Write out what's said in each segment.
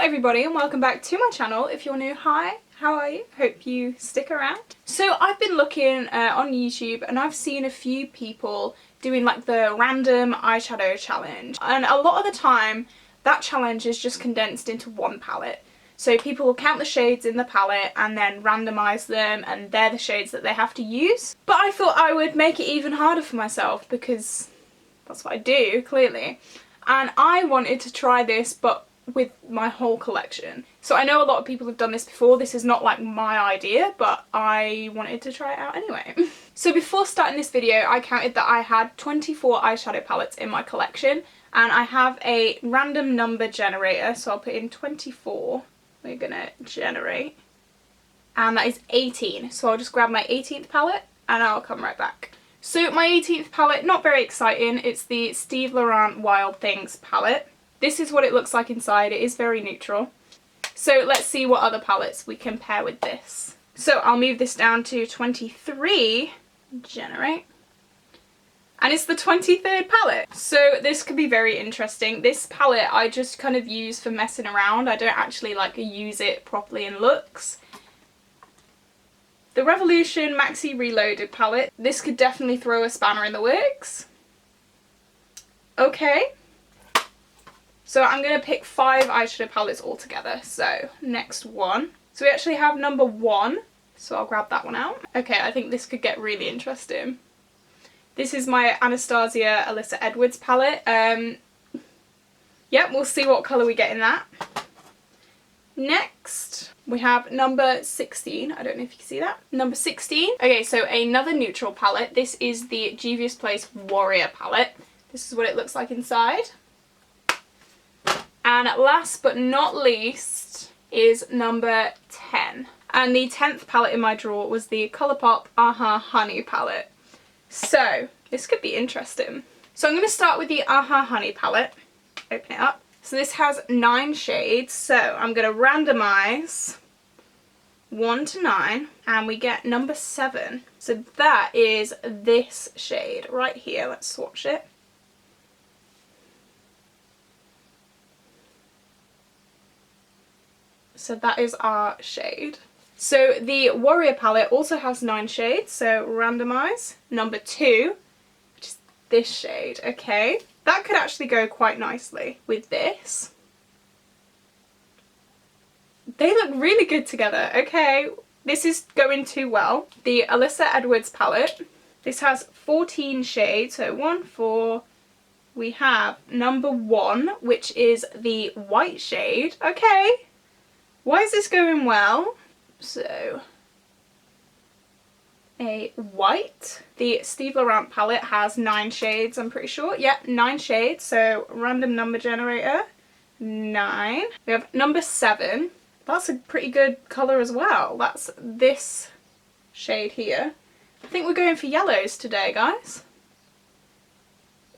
everybody and welcome back to my channel. If you're new, hi, how are you? Hope you stick around. So I've been looking on YouTube and I've seen a few people doing like the random eyeshadow challenge, and a lot of the time that challenge is just condensed into one palette. So people will count the shades in the palette and then randomise them, and they're the shades that they have to use. But I thought I would make it even harder for myself because that's what I do, clearly. And I wanted to try this but with my whole collection. So I know a lot of people have done this before. This is not like my idea, but I wanted to try it out anyway. So before starting this video, I counted that I had 24 eyeshadow palettes in my collection, and I have a random number generator. So I'll put in 24. We're gonna generate. And that is 18. So I'll just grab my 18th palette and I'll come right back. So my 18th palette, not very exciting. It's the Steve Laurent Wild Things palette. This is what it looks like inside. It is very neutral. So let's see what other palettes we can pair with this. So I'll move this down to 23, generate. And it's the 23rd palette. So this could be very interesting. This palette I just kind of use for messing around. I don't actually like use it properly in looks. The Revolution Maxi Reloaded palette. This could definitely throw a spanner in the works. Okay. So I'm going to pick 5 eyeshadow palettes altogether. So next one. So we actually have number 1. So I'll grab that one out. Okay, I think this could get really interesting. This is my Anastasia Alyssa Edwards palette. Yep, we'll see what colour we get in that. Next, we have number 16. I don't know if you can see that. Number 16. Okay, so another neutral palette. This is the Juvia's Place Warrior palette. This is what it looks like inside. And last but not least is number 10. And the 10th palette in my drawer was the Colourpop Aha Honey palette. So this could be interesting. So I'm going to start with the Aha Honey palette. Open it up. So this has 9 shades. So I'm going to randomise 1 to 9 and we get number 7. So that is this shade right here. Let's swatch it. So that is our shade. So the Warrior palette also has 9 shades, so randomise. Number 2, which is this shade, okay. That could actually go quite nicely with this. They look really good together, okay. This is going too well. The Alyssa Edwards palette, this has 14 shades, so 1, 4. We have number 1, which is the white shade, okay. Why is this going well? So, a white. The Steve Laurent palette has 9 shades, I'm pretty sure. Yep, 9 shades. So, random number generator, 9. We have number 7. That's a pretty good colour as well. That's this shade here. I think we're going for yellows today, guys.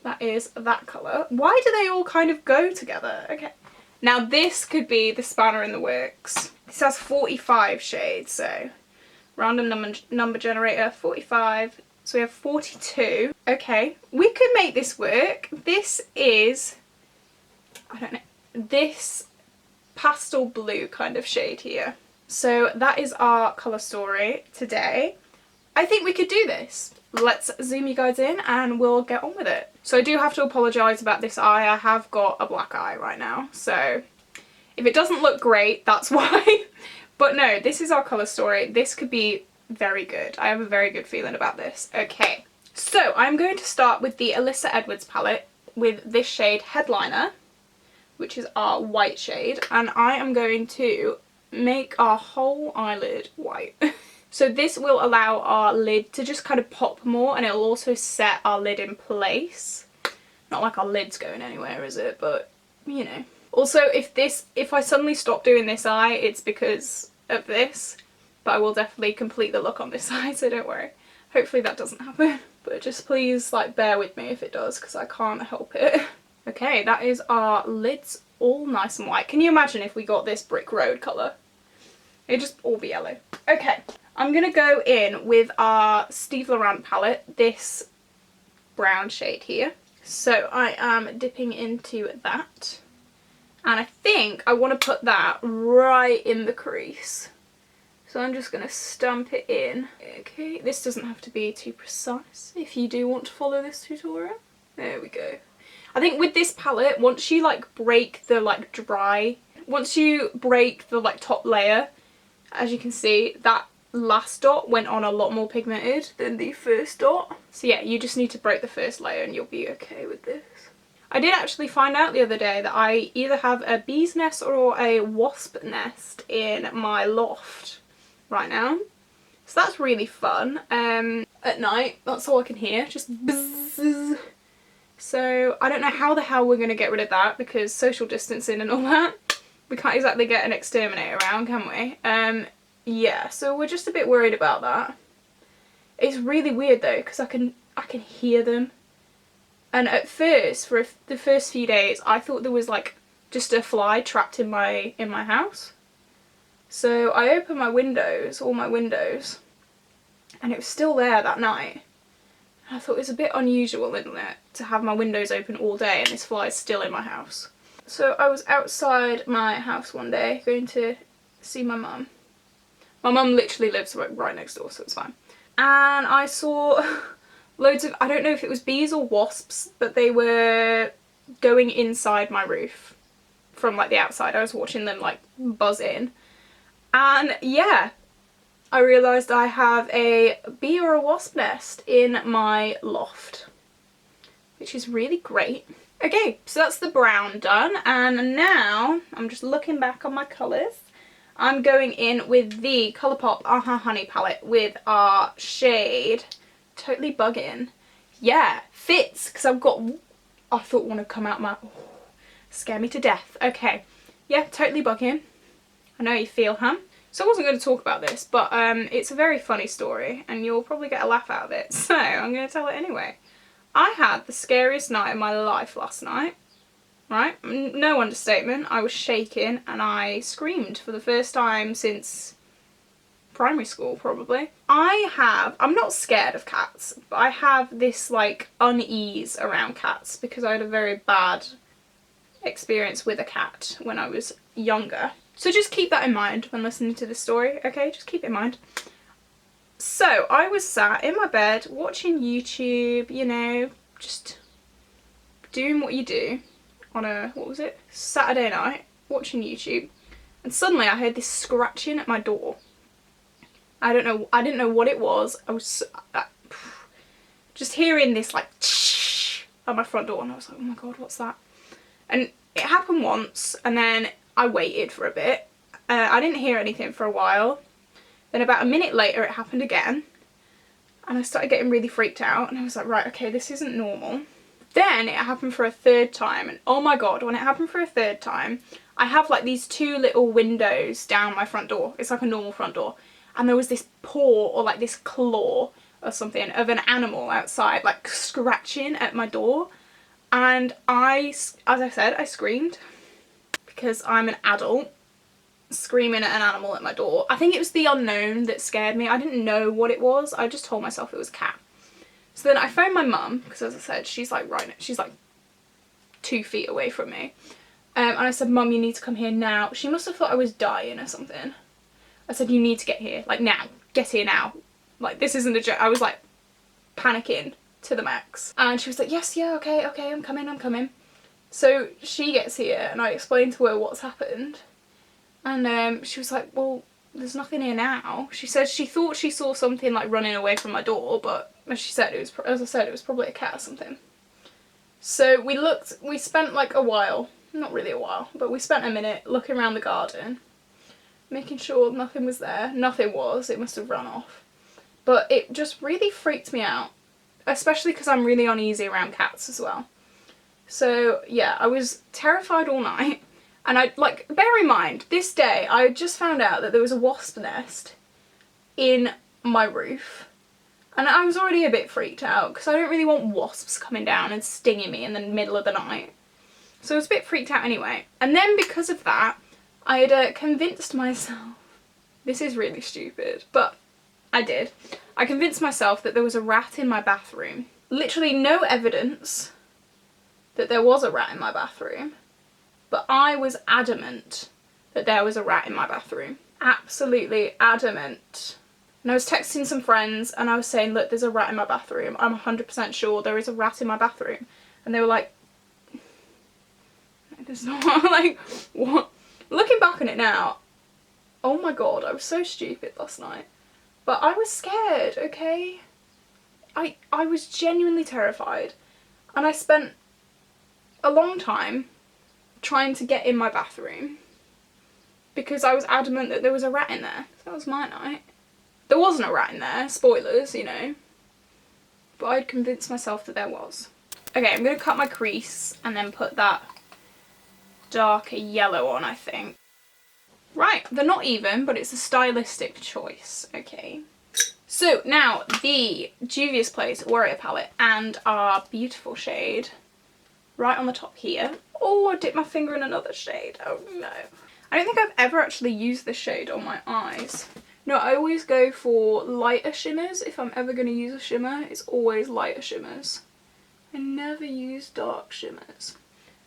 That is that colour. Why do they all kind of go together? Okay. Now this could be the spanner in the works. This has 45 shades, so random number generator, 45. So we have 42. Okay, we could make this work. This is, I don't know, this pastel blue kind of shade here. So that is our colour story today. I think we could do this. Let's zoom you guys in and we'll get on with it. So I do have to apologise about this eye. I have got a black eye right now, so if it doesn't look great, that's why. But no, this is our colour story. This could be very good. I have a very good feeling about this. Okay, so I'm going to start with the Alyssa Edwards palette with this shade Headliner, which is our white shade, and I am going to make our whole eyelid white. So this will allow our lid to just kind of pop more, and it'll also set our lid in place. Not like our lid's going anywhere, is it? But, you know. Also, if I suddenly stop doing this eye, it's because of this. But I will definitely complete the look on this eye, so don't worry. Hopefully that doesn't happen. But just please, like, bear with me if it does, because I can't help it. Okay, that is our lids all nice and white. Can you imagine if we got this brick road colour? It'd just all be yellow. Okay. I'm going to go in with our Steve Laurent palette, this brown shade here. So I am dipping into that And I think I want to put that right in the crease. So I'm just going to stamp it in. Okay, this doesn't have to be too precise if you do want to follow this tutorial. There we go. I think with this palette, once you like break the like once you break the like top layer, as you can see, that last dot went on a lot more pigmented than the first dot. So yeah, you just need to break the first layer and you'll be okay with this. I did actually find out the other day that I either have a bee's nest or a wasp nest in my loft right now. So that's really fun. At night, that's all I can hear, just bzzz. So I don't know how the hell we're going to get rid of that because social distancing and all that. We can't exactly get an exterminator around, can we? Yeah, so we're just a bit worried about that. It's really weird though because I can hear them. And at first, for the first few days, I thought there was like just a fly trapped in my house. So I opened my windows, all my windows, and it was still there that night. I thought it was a bit unusual, isn't it, to have my windows open all day and this fly is still in my house. So I was outside my house one day going to see my mum. My mum literally lives right next door, so it's fine. And I saw loads of, I don't know if it was bees or wasps, but they were going inside my roof from like the outside. I was watching them like buzz in. And yeah, I realised I have a bee or a wasp nest in my loft, which is really great. Okay, so that's the brown done, and now I'm just looking back on my colours. I'm going in with the Colourpop Aha Honey palette with our shade Totally Buggin'. Yeah, fits, because I've got, I thought one would come out my, scare me to death. Okay, yeah, Totally Buggin'. I know you feel, huh? So I wasn't going to talk about this, but it's a very funny story, and you'll probably get a laugh out of it, so I'm going to tell it anyway. I had the scariest night of my life last night, right? No understatement. I was shaking and I screamed for the first time since primary school, probably. I'm not scared of cats, but I have this like unease around cats because I had a very bad experience with a cat when I was younger. So just keep that in mind when listening to this story, okay? Just keep it in mind. So I was sat in my bed watching YouTube, you know, just doing what you do on a, what was it? Saturday night, watching YouTube. And suddenly I heard this scratching at my door. I didn't know what it was. I was just hearing this like at my front door and I was like, oh my god, what's that? And it happened once and then I waited for a bit. I didn't hear anything for a while. Then about a minute later it happened again and I started getting really freaked out and I was like, right, okay, this isn't normal. Then it happened for a third time and oh my god, when it happened for a third time, I have like these two little windows down my front door. It's like a normal front door. And there was this paw or like this claw or something of an animal outside like scratching at my door. And as I said, I screamed because I'm an adult screaming at an animal at my door. I think it was the unknown that scared me. I didn't know what it was. I just told myself it was a cat. So then I phoned my mum because as I said, she's like 2 feet away from me. And I said, Mum, you need to come here now. She must have thought I was dying or something. I said, you need to get here, like now, get here now. Like this isn't a joke. I was like panicking to the max. And she was like, yes, yeah, okay, I'm coming. So she gets here and I explained to her what's happened. And she was like, well, there's nothing here now. She said she thought she saw something like running away from my door, but as she said, it was probably a cat or something. So we spent like a while, not really a while, but we spent a minute looking around the garden, making sure nothing was there. Nothing was, it must have run off. But it just really freaked me out, especially because I'm really uneasy around cats as well. So yeah, I was terrified all night. And bear in mind, this day I just found out that there was a wasp nest in my roof. And I was already a bit freaked out because I don't really want wasps coming down and stinging me in the middle of the night. So I was a bit freaked out anyway. And then because of that, I had convinced myself, this is really stupid, but I did. I convinced myself that there was a rat in my bathroom. Literally no evidence that there was a rat in my bathroom. but I was adamant that there was a rat in my bathroom. Absolutely adamant. And I was texting some friends and I was saying, look, there's a rat in my bathroom. I'm 100% sure there is a rat in my bathroom. And they were like, no, there's not. Like, what? Looking back on it now, oh my god, I was so stupid last night. But I was scared, okay? I was genuinely terrified. And I spent a long time trying to get in my bathroom because I was adamant that there was a rat in there. That was my night. There wasn't a rat in there, spoilers, you know. But I'd convinced myself that there was. Okay, I'm going to cut my crease and then put that darker yellow on, I think. Right, they're not even, but it's a stylistic choice, okay. So now the Juvia's Place Warrior palette and our beautiful shade right on the top here. Oh, I dipped my finger in another shade. Oh no. I don't think I've ever actually used this shade on my eyes. No, I always go for lighter shimmers. If I'm ever going to use a shimmer, it's always lighter shimmers. I never use dark shimmers.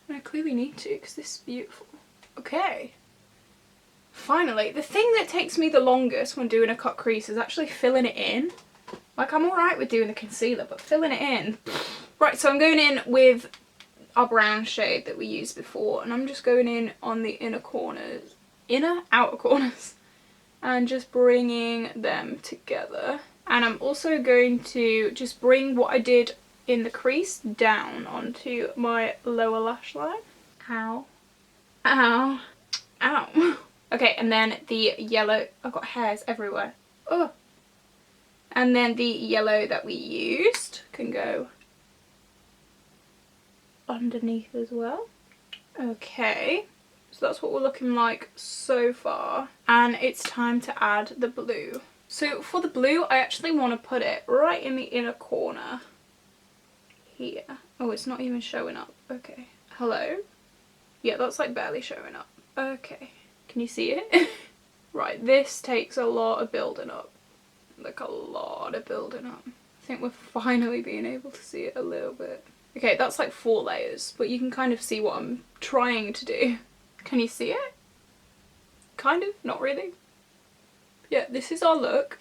And I clearly need to because this is beautiful. Okay. Finally, the thing that takes me the longest when doing a cut crease is actually filling it in. Like, I'm alright with doing the concealer, but filling it in. Right, so I'm going in with our brown shade that we used before, and I'm just going in on the inner corners, outer corners, and just bringing them together. And I'm also going to just bring what I did in the crease down onto my lower lash line. Ow. Ow. Ow. Okay, and then the yellow, I've got hairs everywhere. Oh. And then the yellow that we used can go underneath as well. Okay, so that's what we're looking like so far. And it's time to add the blue. So for the blue, I actually want to put it right in the inner corner here. Oh, it's not even showing up. Okay. Hello? Yeah, that's like barely showing up. Okay. Can you see it? Right, this takes a lot of building up. Like a lot of building up. I think we're finally being able to see it a little bit. Okay, that's like 4 layers, but you can kind of see what I'm trying to do. Can you see it? Kind of, not really. Yeah, this is our look.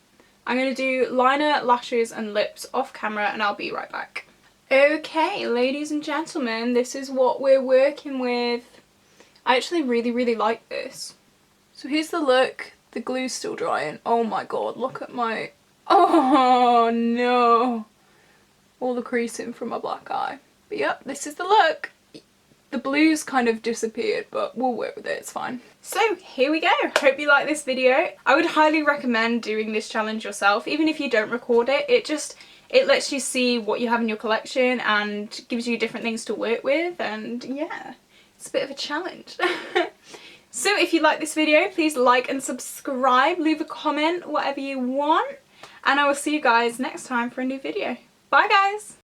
I'm going to do liner, lashes and lips off camera and I'll be right back. Okay, ladies and gentlemen, this is what we're working with. I actually really like this. So here's the look. The glue's still drying. Oh my god, look at my... Oh no! All the creasing from my black eye. But yep, this is the look. The blue's kind of disappeared, but we'll work with it, it's fine. So here we go. Hope you like this video. I would highly recommend doing this challenge yourself, even if you don't record it. It lets you see what you have in your collection and gives you different things to work with, and yeah, it's a bit of a challenge. So if you like this video, please like and subscribe, leave a comment, whatever you want, and I will see you guys next time for a new video. Bye guys!